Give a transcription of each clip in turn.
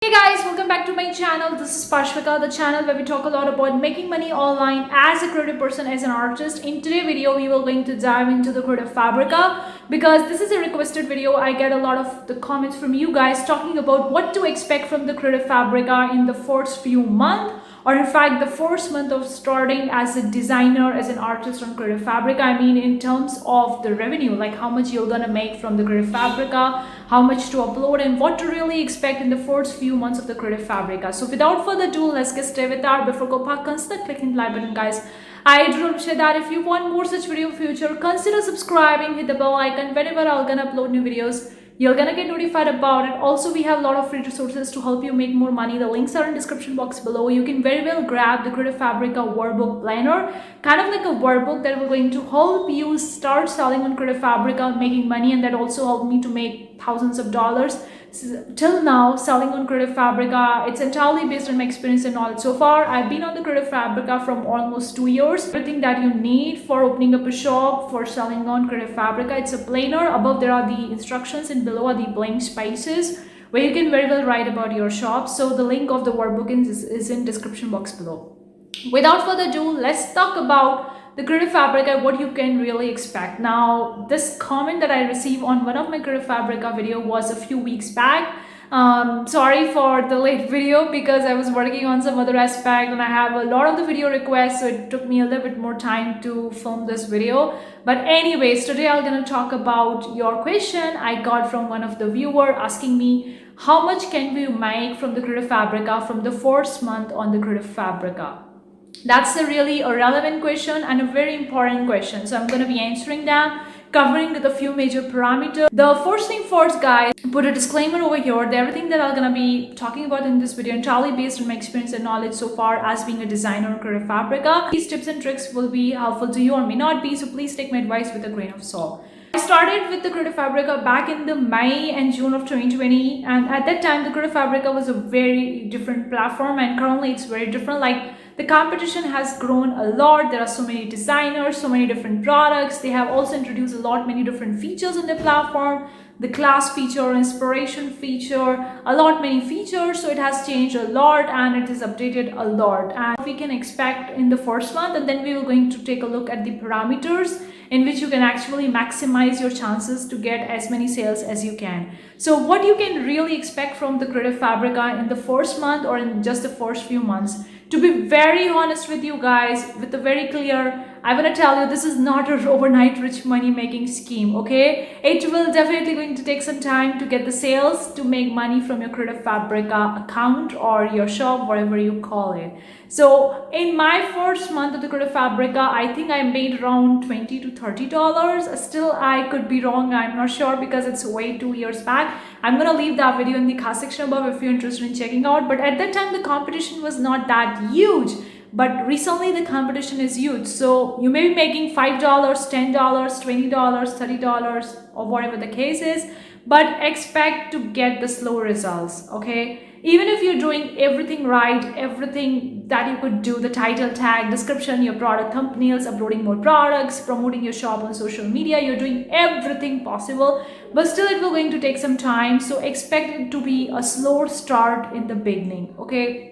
Hey guys, welcome back to my channel. This is FABRICA, the channel where we talk a lot about making money online as a creative person, as an artist. In today's video, we will going to dive into the creative FABRICA because this is a requested video. I get a lot of the comments from you guys talking about what to expect from the creative FABRICA in the first few months, or in fact the first month of starting as a designer, as an artist on creative FABRICA. I mean, in terms of the revenue, like how much you're gonna make from the creative FABRICA, how much to upload, and what to really expect in the first few months of the creative FABRICA. So without further ado, let's get started with that. Before go back, consider clicking the like button, guys. I do appreciate that. If you want more such video in future, consider subscribing, hit the bell icon. Whenever I'm gonna upload new videos, you're gonna get notified about it. Also, we have a lot of free resources to help you make more money. The links are in description box below. You can very well grab the creative FABRICA workbook planner, kind of like a workbook that will going to help you start selling on creative FABRICA, making money, and that also helped me to make thousands of dollars till now selling on creative FABRICA. It's entirely based on my experience and knowledge. So far, I've been on the creative FABRICA from almost 2 years. Everything that you need for opening up a shop, for selling on creative FABRICA, it's a planner. Above there are the instructions and below are the blank spaces where you can very well write about your shop. So the link of the workbook is in description box below. Without further ado, let's talk about the creative FABRICA, what you can really expect. Now, this comment that I received on one of my creative FABRICA video was a few weeks back. Sorry for the late video because I was working on some other aspect and I have a lot of the video requests, so it took me a little bit more time to film this video. But anyways, today I'm gonna talk about your question I got from one of the viewer asking me how much can we make from the creative FABRICA from the first month on the creative FABRICA. That's a really relevant question and a very important question. So I'm going to be answering them, covering the few major parameters. The first thing first, guys, put a disclaimer over here that everything that I'm going to be talking about in this video entirely based on my experience and knowledge so far as being a designer on creative FABRICA. These tips and tricks will be helpful to you or may not be, so please take my advice with a grain of salt. I started with the creative FABRICA back in the May and June of 2020, and at that time the creative FABRICA was a very different platform, and currently it's very different. Like, the competition has grown a lot. There are so many designers, so many different products. They have also introduced many different features on the platform. The class feature, inspiration feature, many features. So it has changed a lot and it is updated a lot. And we can expect in the first month, and then we are going to take a look at the parameters in which you can actually maximize your chances to get as many sales as you can. So what you can really expect from the creative FABRICA in the first month or in just the first few months. To be very honest with you guys, with a very clear, I'm gonna tell you, this is not an overnight rich money making scheme, okay? It will definitely going to take some time to get the sales, to make money from your creative FABRICA account or your shop, whatever you call it. So in my first month of the creative FABRICA, I think I made around $20 to $30. Still, I could be wrong. I'm not sure because it's way 2 years back. I'm gonna leave that video in the comment section above if you're interested in checking out. But at that time, the competition was not that huge. But recently the competition is huge. So you may be making $5, $10, $20, $30, or whatever the case is, but expect to get the slow results, okay? Even if you're doing everything right, everything that you could do, the title, tag, description, your product thumbnails, uploading more products, promoting your shop on social media, you're doing everything possible, but still it will going to take some time. So expect it to be a slow start in the beginning, okay?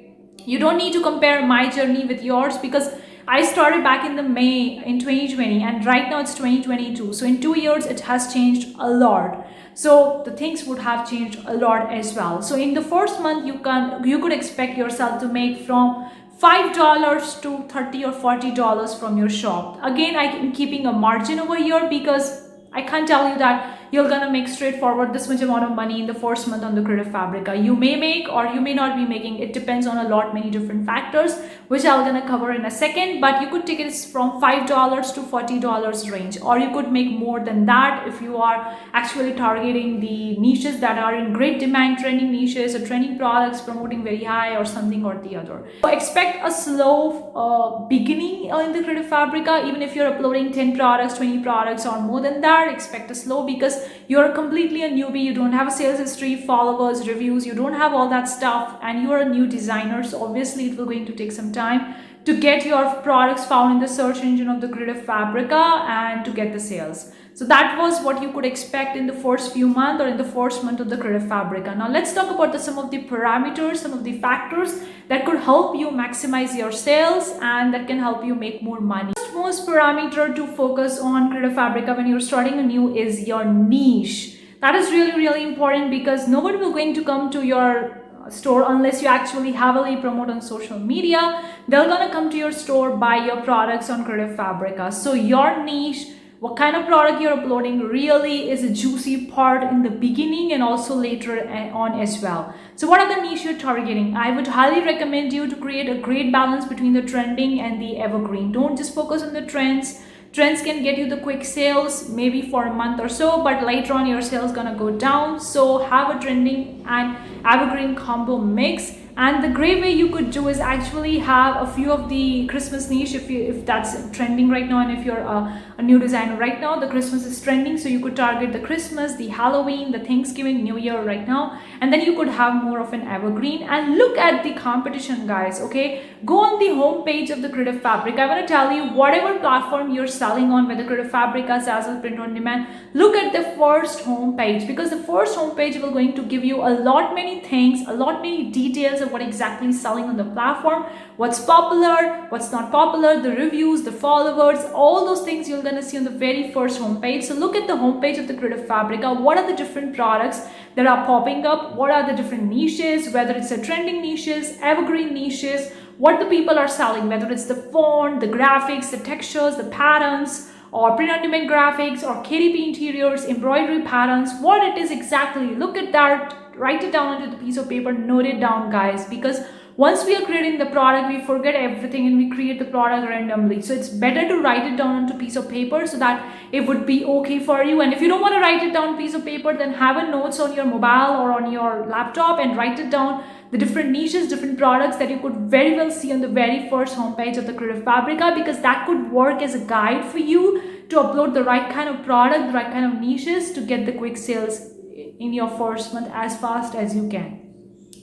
You don't need to compare my journey with yours because I started back in the May in 2020 and right now it's 2022. So in 2 years, it has changed a lot. So the things would have changed a lot as well. So in the first month, you could expect yourself to make from $5 to $30 or $40 from your shop. Again, I'm keeping a margin over here because I can't tell you that you're gonna make straightforward this much amount of money in the first month on the creative FABRICA. You may make or you may not be making. It depends on many different factors, which I'm gonna cover in a second. But you could take it from $5 to $40 range, or you could make more than that if you are actually targeting the niches that are in great demand, trending niches or trending products, promoting very high or something or the other. So expect a slow beginning in the creative FABRICA. Even if you're uploading 10 products, 20 products or more than that, expect a slow because you're completely a newbie. You don't have a sales history, followers, reviews. You don't have all that stuff and you're a new designer. So obviously it will going to take some time to get your products found in the search engine of the Creative Fabrica and to get the sales. So that was what you could expect in the first few months or in the first month of the Creative Fabrica. Now let's talk about some of the parameters, some of the factors that could help you maximize your sales and that can help you make more money. The most parameter to focus on Creative Fabrica when you're starting a new is your niche. That is really important because nobody will going to come to your store unless you actually heavily promote on social media. They're gonna come to your store, buy your products on Creative Fabrica. So your niche, what kind of product you're uploading, really is a juicy part in the beginning and also later on as well. So what are the niche you're targeting? I would highly recommend you to create a great balance between the trending and the evergreen. Don't just focus on the trends. Trends can get you the quick sales maybe for a month or so, but later on your sales gonna go down. So have a trending and evergreen combo mix. And the great way you could do is actually have a few of the Christmas niche if that's trending right now, and if you're a new designer right now, the Christmas is trending, so you could target the Christmas, the Halloween, the Thanksgiving, New Year right now, and then you could have more of an evergreen. And look at the competition, guys. Okay, go on the home page of the Creative Fabric. I want to tell you, whatever platform you're selling on, whether Creative Fabrica, Zazzle, print on demand, look at the first home page, because the first home page will going to give you a lot many things, a lot many details of what exactly is selling on the platform, what's popular, what's not popular, the reviews, the followers, all those things you're gonna see on the very first homepage. So look at the homepage of the Creative Fabrica. What are the different products that are popping up? What are the different niches, whether it's a trending niches, evergreen niches, what the people are selling, whether it's the font, the graphics, the textures, the patterns, or print on demand graphics, or KDP interiors, embroidery patterns, what it is exactly. Look at that, write it down onto the piece of paper, note it down, guys, because once we are creating the product, we forget everything and we create the product randomly. So it's better to write it down onto a piece of paper so that it would be okay for you. And if you don't want to write it down on a piece of paper, then have a notes on your mobile or on your laptop and write it down, the different niches, different products that you could very well see on the very first homepage of the Creative Fabrica, because that could work as a guide for you to upload the right kind of product, the right kind of niches to get the quick sales in your first month as fast as you can.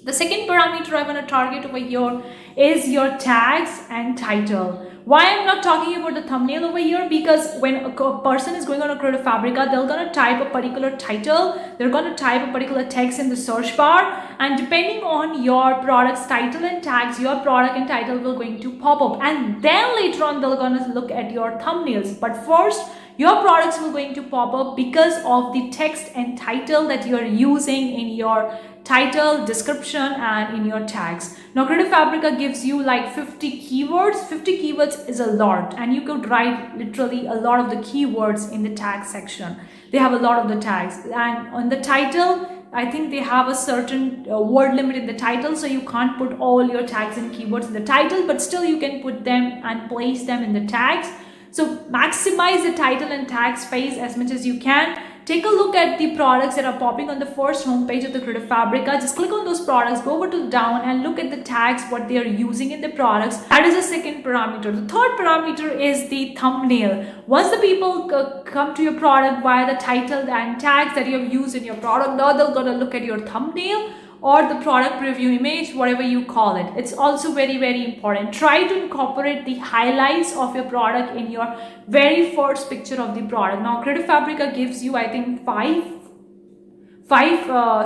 The second parameter I want to target over here is your tags and title. Why I'm not talking about the thumbnail over here? Because when a person is going on a Creative Fabrica, they're going to type a particular title, they're going to type a particular text in the search bar, and depending on your product's title and tags, your product and title will going to pop up, and then later on they're going to look at your thumbnails. But first, your products will going to pop up because of the text and title that you are using in your title, description, and in your tags. Now Creative Fabrica gives you like 50 keywords. 50 keywords is a lot, and you could write literally a lot of the keywords in the tag section. They have a lot of the tags, and on the title, I think they have a certain word limit in the title, so you can't put all your tags and keywords in the title, but still you can put them and place them in the tags. So maximize the title and tag space as much as you can. Take a look at the products that are popping on the first homepage of the Creative Fabrica. Just click on those products, go over to down and look at the tags, what they are using in the products. That is the second parameter. The third parameter is the thumbnail. Once the people come to your product via the title and tags that you have used in your product, now they're gonna look at your thumbnail or the product preview image, whatever you call it. It's also very important. Try to incorporate the highlights of your product in your very first picture of the product. Now Creative Fabrica gives you, I think, five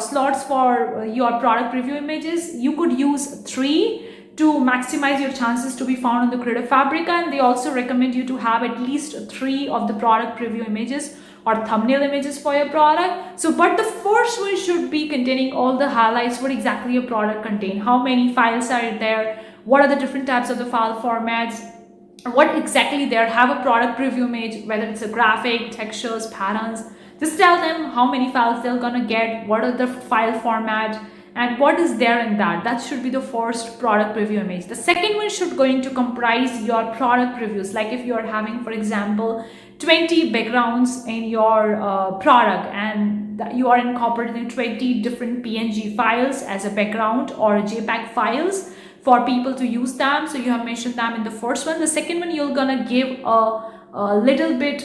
slots for your product preview images. You could use 3 to maximize your chances to be found on the Creative Fabrica, and they also recommend you to have at least 3 of the product preview images or thumbnail images for your product. So but the first one should be containing all the highlights, what exactly your product contain, how many files are there, what are the different types of the file formats, what exactly there. Have a product preview image, whether it's a graphic, textures, patterns. Just tell them how many files they're gonna get, what are the file format, and what is there in that. That should be the first product preview image. The second one should going to comprise your product previews. Like if you are having, for example, 20 backgrounds in your product, and you are incorporating 20 different PNG files as a background or JPEG files for people to use them. So you have mentioned them in the first one. The second one, you're gonna give a little bit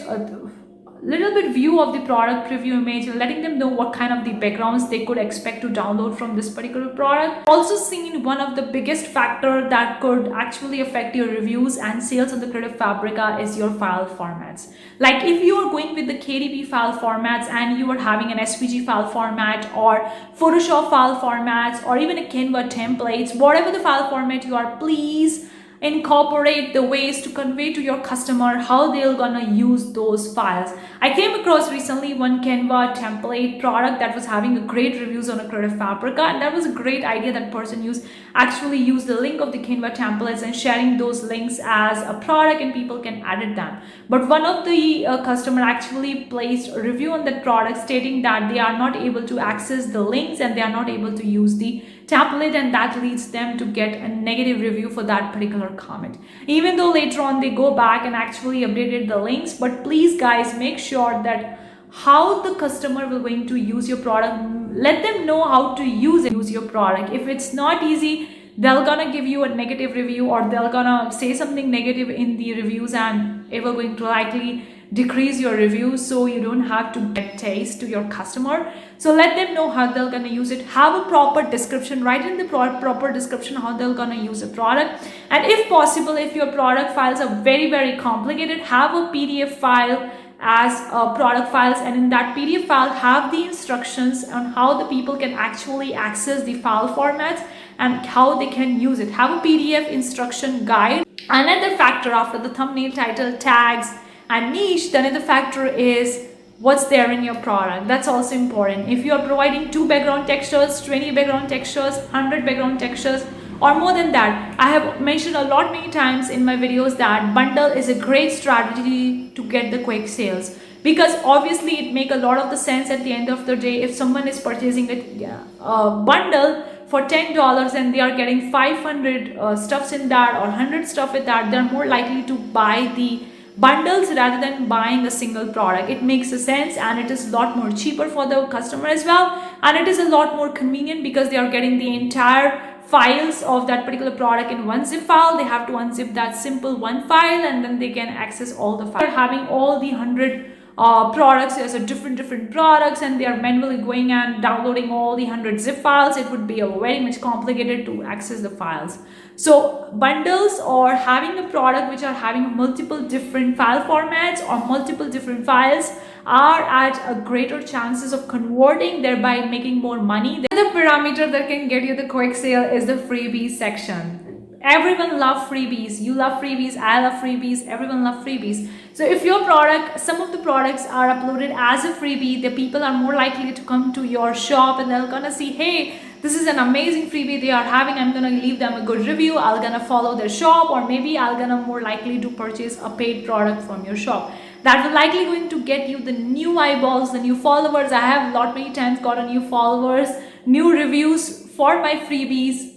little bit view of the product preview image, letting them know what kind of the backgrounds they could expect to download from this particular product. Also seen one of the biggest factor that could actually affect your reviews and sales on the Creative Fabrica is your file formats. Like if you are going with the KDP file formats and you are having an SVG file format or Photoshop file formats or even a Canva templates, whatever the file format you are, please incorporate the ways to convey to your customer how they're gonna use those files. I came across recently one Canva template product that was having a great reviews on a Creative Fabrica, and that was a great idea that person actually used the link of the Canva templates and sharing those links as a product, and people can edit them. But one of the customer actually placed a review on that product stating that they are not able to access the links and they are not able to use the template, and that leads them to get a negative review for that particular comment, even though later on they go back and actually updated the links. But please guys, make sure that how the customer will going to use your product, let them know how to use your product. If it's not easy, they're gonna give you a negative review or they're gonna say something negative in the reviews, and it will going to likely decrease your reviews, so you don't have to get taste to your customer. So let them know how they're gonna use it. Have a proper description, write in the proper description how they're gonna use a product. And if possible, if your product files are very complicated, have a PDF file as product files, and in that PDF file have the instructions on how the people can actually access the file formats and how they can use it. Have a PDF instruction guide. Another factor after the thumbnail, title, tags and niche, the another factor is what's there in your product. That's also important. If you are providing 2 background textures, 20 background textures, 100 background textures, or more than that, I have mentioned many times in my videos that bundle is a great strategy to get the quick sales, because obviously it make a lot of the sense at the end of the day. If someone is purchasing a bundle for $10 and they are getting 500 stuffs in that or 100 stuff with that, they're more likely to buy the bundles rather than buying a single product. It makes a sense, and it is a lot more cheaper for the customer as well, and it is a lot more convenient because they are getting the entire files of that particular product in one zip file. They have to unzip that simple one file and then they can access all the files. They're having all the 100 products, there's a different products, and they are manually going and downloading all the 100 zip files. It would be a very much complicated to access the files. So bundles or having a product which are having multiple different file formats or multiple different files are at a greater chances of converting, thereby making more money. The parameter that can get you the quick sale is the freebies section. Everyone loves freebies. You love freebies, I love freebies, everyone loves freebies. So if your product, some of the products are uploaded as a freebie, the people are more likely to come to your shop and they're gonna see, hey, this is an amazing freebie they are having, I'm gonna leave them a good review, I'm gonna follow their shop, or maybe I'm gonna more likely to purchase a paid product from your shop. That will likely going to get you the new eyeballs, the new followers. I have many times got a new followers, new reviews for my freebies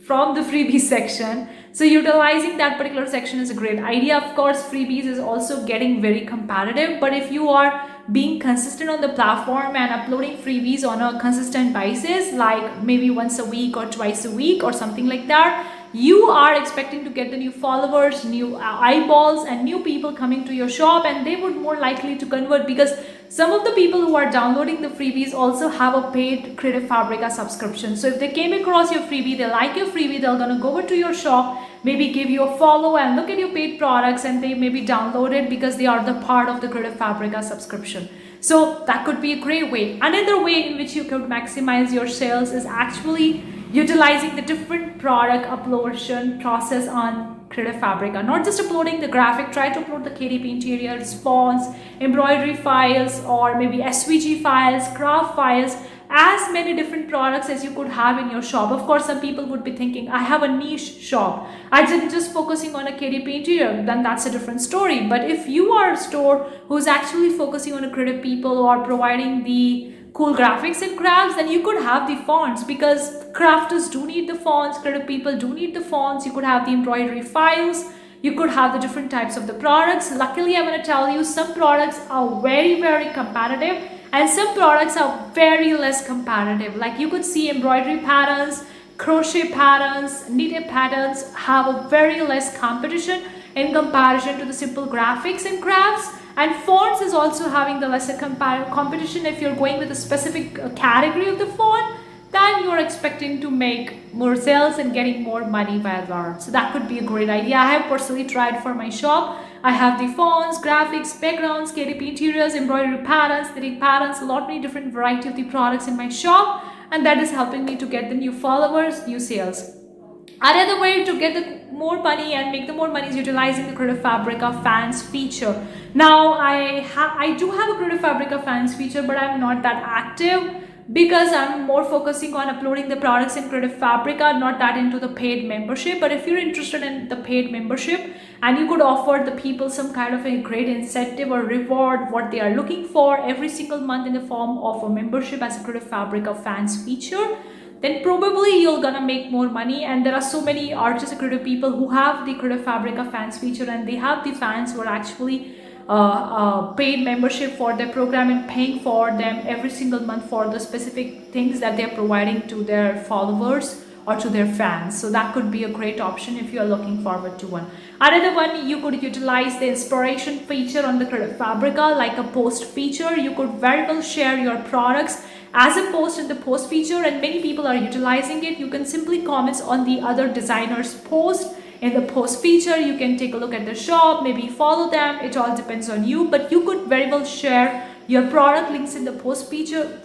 from the freebies section. So utilizing that particular section is a great idea. Of course, freebies is also getting very competitive, but if you are being consistent on the platform and uploading freebies on a consistent basis, like maybe once a week or twice a week or something like that, you are expecting to get the new followers, new eyeballs, and new people coming to your shop, and they would more likely to convert, because some of the people who are downloading the freebies also have a paid Creative Fabrica subscription. So if they came across your freebie, they like your freebie, they're gonna go over to your shop, maybe give you a follow and look at your paid products, and they maybe download it because they are the part of the Creative Fabrica subscription. So that could be a great way. Another way in which you could maximize your sales is actually utilizing the different product uploadation process on Creative Fabrica. Not just uploading the graphic, try to upload the KDP interiors, fonts, embroidery files, or maybe SVG files, craft files, as many different products as you could have in your shop. Of course, some people would be thinking, I have a niche shop, I didn't just focusing on a KDP interior, then that's a different story. But if you are a store who's actually focusing on a creative people or providing the cool graphics and crafts, then you could have the fonts, because crafters do need the fonts, creative people do need the fonts. You could have the embroidery files, you could have the different types of the products. Luckily, I'm going to tell you, some products are very competitive and some products are very less competitive. Like you could see embroidery patterns, crochet patterns, knitted patterns have a very less competition in comparison to the simple graphics and crafts. And fonts is also having the lesser competition. If you're going with a specific category of the font, then you're expecting to make more sales and getting more money by that. So that could be a great idea. I have personally tried for my shop. I have the fonts, graphics, backgrounds, KDP interiors, embroidery patterns, knitting patterns, a lot many different variety of the products in my shop, and that is helping me to get the new followers, new sales. Another way to get the more money and make the more money is utilizing the Creative Fabrica fans feature. Now I do have a Creative Fabrica fans feature, but I'm not that active because I'm more focusing on uploading the products in Creative Fabrica, not that into the paid membership. But if you're interested in the paid membership and you could offer the people some kind of a great incentive or reward, what they are looking for every single month in the form of a membership as a Creative Fabrica fans feature, then probably you're gonna make more money. And there are so many artists and creative people who have the Creative Fabrica fans feature, and they have the fans who are actually paid membership for their program and paying for them every single month for the specific things that they're providing to their followers or to their fans. So that could be a great option if you're looking forward to one. Another one, you could utilize the inspiration feature on the Creative Fabrica, like a post feature. You could very well share your products as a post in the post feature, and many people are utilizing it. You can simply comment on the other designers' post in the post feature. You can take a look at the shop, maybe follow them. It all depends on you, but you could very well share your product links in the post feature,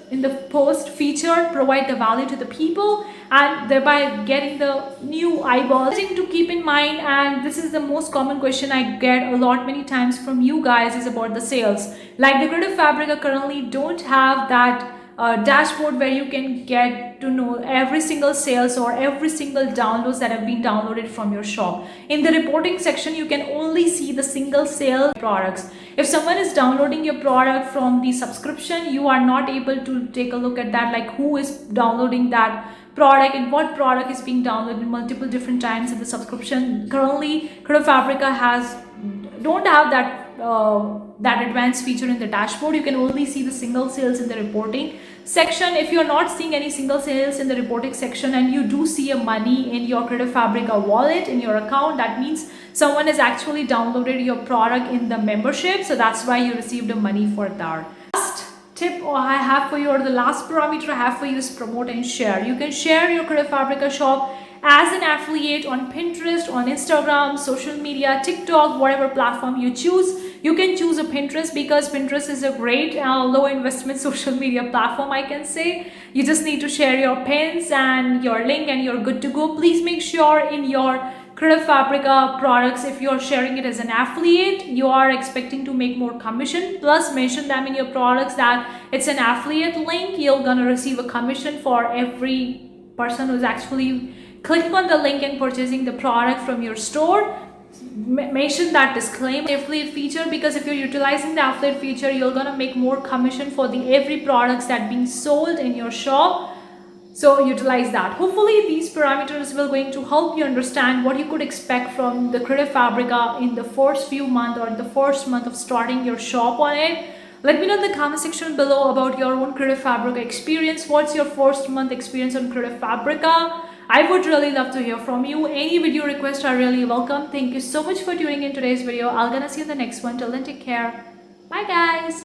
provide the value to the people, and thereby getting the new eyeballs. Thing to keep in mind, and this is the most common question I get a lot many times from you guys, is about the sales. Like the Creative Fabrica currently don't have that dashboard where you can get to know every single sales or every single downloads that have been downloaded from your shop. In the reporting section, you can only see the single sale products. If someone is downloading your product from the subscription, you are not able to take a look at that, like who is downloading that product and what product is being downloaded multiple different times in the subscription. Currently, Creative Fabrica don't have that advanced feature in the dashboard. You can only see the single sales in the reporting section. If you're not seeing any single sales in the reporting section and you do see a money in your Creative Fabrica wallet in your account, that means someone has actually downloaded your product in the membership. So that's why you received the money for that. Last tip I have for you, or the last parameter I have for you, is promote and share. You can share your Creative Fabrica shop as an affiliate on Pinterest, on Instagram, social media, TikTok, whatever platform you choose. You can choose a Pinterest because Pinterest is a great low investment social media platform, I can say. You just need to share your pins and your link and you're good to go. Please make sure in your Creative Fabrica products, if you're sharing it as an affiliate, you are expecting to make more commission. Plus mention them in your products that it's an affiliate link. You're gonna receive a commission for every person who's actually clicking on the link and purchasing the product from your store. Mention that disclaimer affiliate feature, because if you're utilizing the affiliate feature, you're gonna make more commission for the every products that being sold in your shop. So utilize that. Hopefully these parameters will going to help you understand what you could expect from the Creative Fabrica in the first few months or the first month of starting your shop on it. Let me know in the comment section below about your own Creative Fabrica experience. What's your first month experience on Creative Fabrica? I would really love to hear from you. Any video requests are really welcome. Thank you so much for tuning in today's video. I'm gonna see you in the next one. Till then, take care. Bye guys.